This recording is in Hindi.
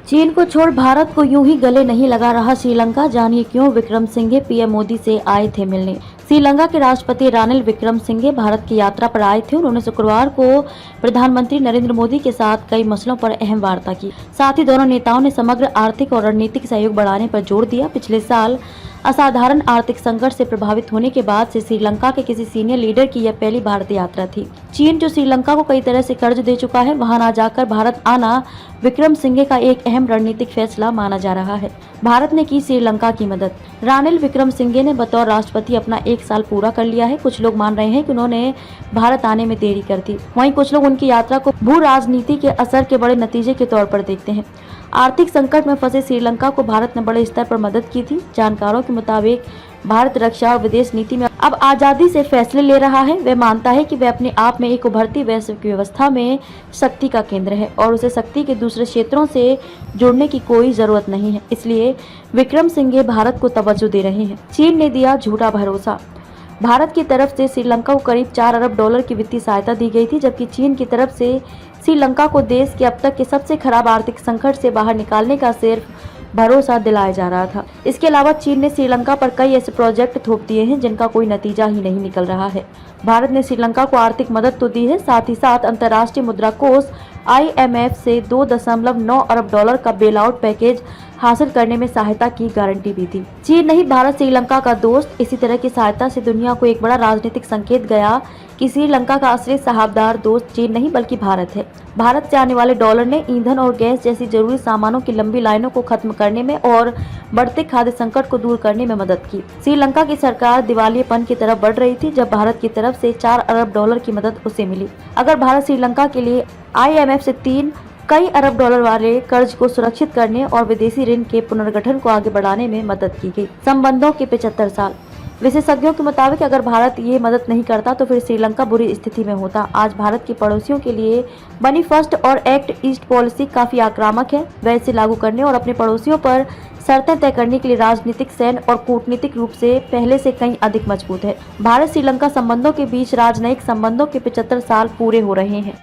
चीन को छोड़ भारत को यूं ही गले नहीं लगा रहा श्रीलंका। जानिए क्यों। विक्रमसिंघे पीएम मोदी से आए थे मिलने। श्रीलंका के राष्ट्रपति रानिल विक्रमसिंघे भारत की यात्रा पर आए थे। उन्होंने शुक्रवार को प्रधानमंत्री नरेंद्र मोदी के साथ कई मसलों पर अहम वार्ता की। साथ ही दोनों नेताओं ने समग्र आर्थिक और रणनीतिक सहयोग बढ़ाने पर जोर दिया। पिछले साल असाधारण आर्थिक संकट से प्रभावित होने के बाद से श्रीलंका के किसी सीनियर लीडर की यह पहली भारत यात्रा थी। चीन जो श्रीलंका को कई तरह से कर्ज दे चुका है, वहां न जाकर भारत आना विक्रमसिंघे का एक अहम रणनीतिक फैसला माना जा रहा है। भारत ने की श्रीलंका की मदद। रानिल विक्रमसिंघे ने बतौर राष्ट्रपति अपना 1 साल पूरा कर लिया है। कुछ लोग मान रहे हैं कि उन्होंने भारत आने में देरी कर दी। वहीं कुछ लोग उनकी यात्रा को भू राजनीति के असर के बड़े नतीजे के तौर पर देखते हैं। आर्थिक संकट में फंसे श्रीलंका को भारत ने बड़े स्तर पर मदद की थी। जानकारों के मुताबिक भारत रक्षा और विदेश नीति में अब आजादी से फैसले ले रहा है। वह मानता है कि वह अपने आप में एक उभरती वैश्विक व्यवस्था में शक्ति का केंद्र है और उसे शक्ति के दूसरे क्षेत्रों से जुड़ने की कोई जरूरत नहीं है। इसलिए विक्रमसिंघे भारत को तवज्जो दे रहे हैं। चीन ने दिया झूठा भरोसा। भारत की तरफ से श्रीलंका को करीब $4 अरब की वित्तीय सहायता दी गई थी, जबकि चीन की तरफ से श्रीलंका को देश के अब तक के सबसे खराब आर्थिक संकट से बाहर निकालने का सिर्फ भरोसा दिलाया जा रहा था। इसके अलावा चीन ने श्रीलंका पर कई ऐसे प्रोजेक्ट थोप दिए हैं जिनका कोई नतीजा ही नहीं निकल रहा है। भारत ने श्रीलंका को आर्थिक मदद तो दी है, साथ ही साथ अंतर्राष्ट्रीय मुद्रा कोष IMF से $2.9 अरब का बेल आउट पैकेज हासिल करने में सहायता की गारंटी भी दी। चीन नहीं, भारत श्रीलंका का दोस्त। इसी तरह की सहायता से दुनिया को एक बड़ा राजनीतिक संकेत गया कि श्रीलंका का असली साहबदार दोस्त चीन नहीं बल्कि भारत है। भारत से आने वाले डॉलर ने ईंधन और गैस जैसी जरूरी सामानों की लंबी लाइनों को खत्म करने में और बढ़ते खाद्य संकट को दूर करने में मदद की। श्रीलंका की सरकार दिवालियेपन की तरफ बढ़ रही थी जब भारत की तरफ से $4 अरब की मदद उसे मिली। अगर भारत श्रीलंका के लिए IMF से कई अरब डॉलर वाले कर्ज को सुरक्षित करने और विदेशी ऋण के पुनर्गठन को आगे बढ़ाने में मदद की गई। संबंधों के 75 साल। विशेषज्ञों के मुताबिक अगर भारत ये मदद नहीं करता तो फिर श्रीलंका बुरी स्थिति में होता। आज भारत के पड़ोसियों के लिए बनी फर्स्ट और एक्ट ईस्ट पॉलिसी काफी आक्रामक है। वह इसे लागू करने और अपने पड़ोसियों पर शर्तें तय करने के लिए राजनीतिक, सैन्य और कूटनीतिक रूप से पहले से कहीं अधिक मजबूत है। भारत श्रीलंका संबंधों के बीच राजनयिक संबंधों के 75 साल पूरे हो रहे हैं।